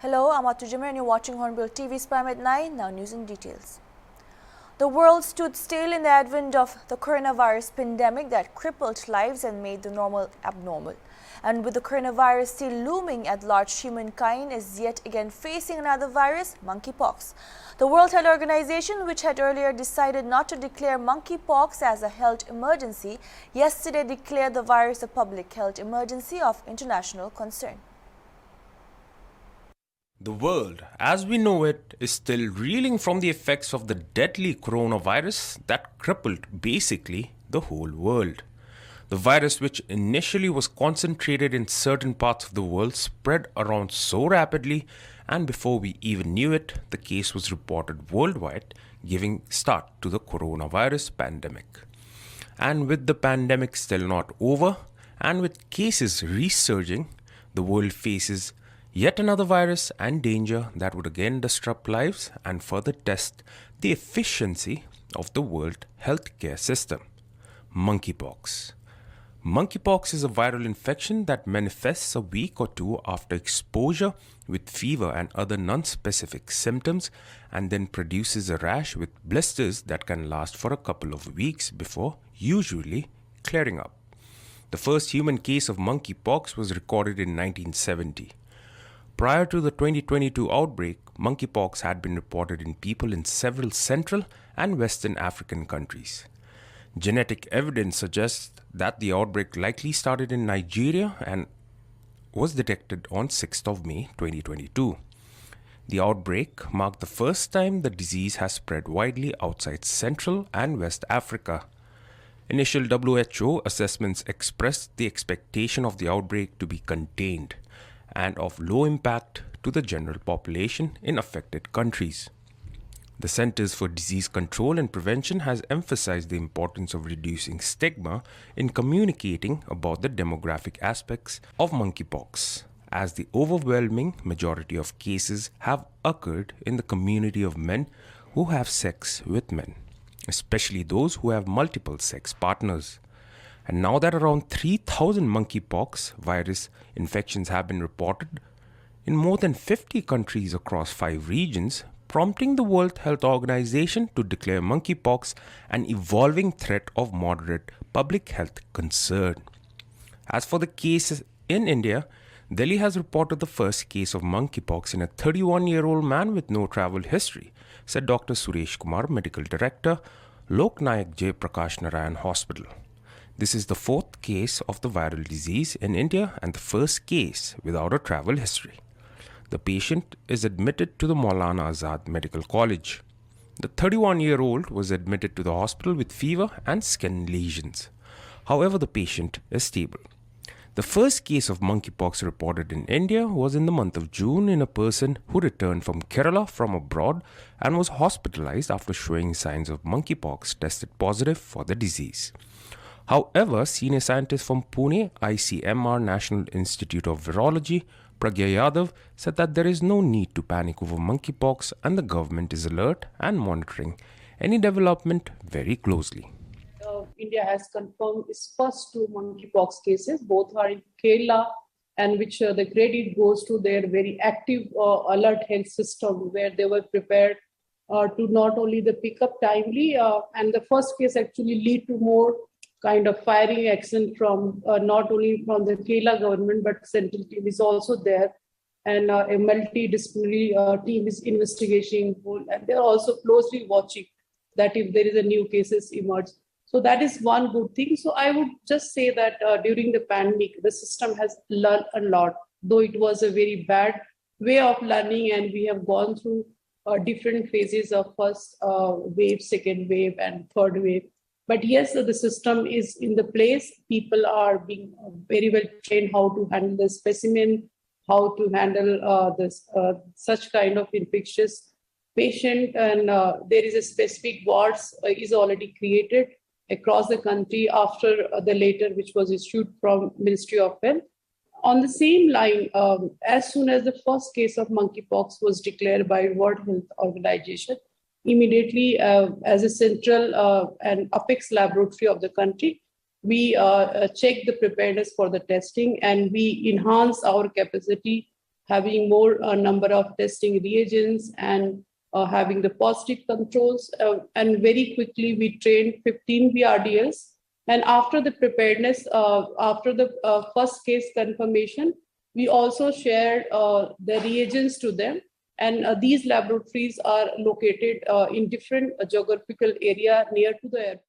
Hello, I'm Atu Jamir and you're watching Hornbill TV's Prime at 9. Now news in details. The world stood still in the advent of the coronavirus pandemic that crippled lives and made the normal abnormal. And with the coronavirus still looming at large, humankind is yet again facing another virus, monkeypox. The World Health Organization, which had earlier decided not to declare monkeypox as a health emergency, yesterday declared the virus a public health emergency of international concern. The world, as we know it, is still reeling from the effects of the deadly coronavirus that crippled basically the whole world. The virus, which initially was concentrated in certain parts of the world, spread around so rapidly, and before we even knew it, the case was reported worldwide, giving start to the coronavirus pandemic. And with the pandemic still not over, and with cases resurging, the world faces yet another virus and danger that would again disrupt lives and further test the efficiency of the world healthcare system. Monkeypox. Monkeypox is a viral infection that manifests a week or two after exposure with fever and other non-specific symptoms and then produces a rash with blisters that can last for a couple of weeks before usually clearing up. The first human case of monkeypox was recorded in 1970. Prior to the 2022 outbreak, monkeypox had been reported in people in several Central and Western African countries. Genetic evidence suggests that the outbreak likely started in Nigeria and was detected on 6th of May 2022. The outbreak marked the first time the disease has spread widely outside Central and West Africa. Initial WHO assessments expressed the expectation of the outbreak to be contained and of low impact to the general population in affected countries. The Centers for Disease Control and Prevention has emphasized the importance of reducing stigma in communicating about the demographic aspects of monkeypox, as the overwhelming majority of cases have occurred in the community of men who have sex with men, especially those who have multiple sex partners. And now that around 3,000 monkeypox virus infections have been reported in more than 50 countries across 5 regions, prompting the World Health Organization to declare monkeypox an evolving threat of moderate public health concern. As for the cases in India, Delhi has reported the first case of monkeypox in a 31-year-old man with no travel history, said Dr. Suresh Kumar, Medical Director, Lok Nayak Jay Prakash Narayan Hospital. This is the 4th case of the viral disease in India and the first case without a travel history. The patient is admitted to the Maulana Azad Medical College. The 31-year-old was admitted to the hospital with fever and skin lesions. However, the patient is stable. The first case of monkeypox reported in India was in the month of June in a person who returned from Kerala from abroad and was hospitalized after showing signs of monkeypox tested positive for the disease. However, senior scientist from Pune ICMR National Institute of Virology, Pragya Yadav, said that there is no need to panic over monkeypox and the government is alert and monitoring any development very closely. India has confirmed its first 2 monkeypox cases. Both are in Kerala, and which the credit goes to their very active alert health system, where they were prepared to not only the pick up timely, and the first case actually lead to more kind of firing action from not only from the Kerala government, but central team is also there, and a multidisciplinary team is investigating, and they're also closely watching that if there is a new cases emerge. So that is one good thing. So I would just say that during the pandemic, the system has learned a lot, though it was a very bad way of learning, and we have gone through different phases of first wave, second wave, and third wave. But yes, the system is in the place. People are being very well trained how to handle the specimen, how to handle this such kind of infectious patient, and there is a specific wards is already created across the country after the letter which was issued from Ministry of Health. On the same line, as soon as the first case of monkeypox was declared by World Health Organization, immediately as a central and apex laboratory of the country, we check the preparedness for the testing, and we enhance our capacity having more number of testing reagents and having the positive controls. And very quickly, we trained 15 VRDLs. And after the preparedness, after the first case confirmation, we also shared the reagents to them. And these laboratories are located in different geographical area near to the airport.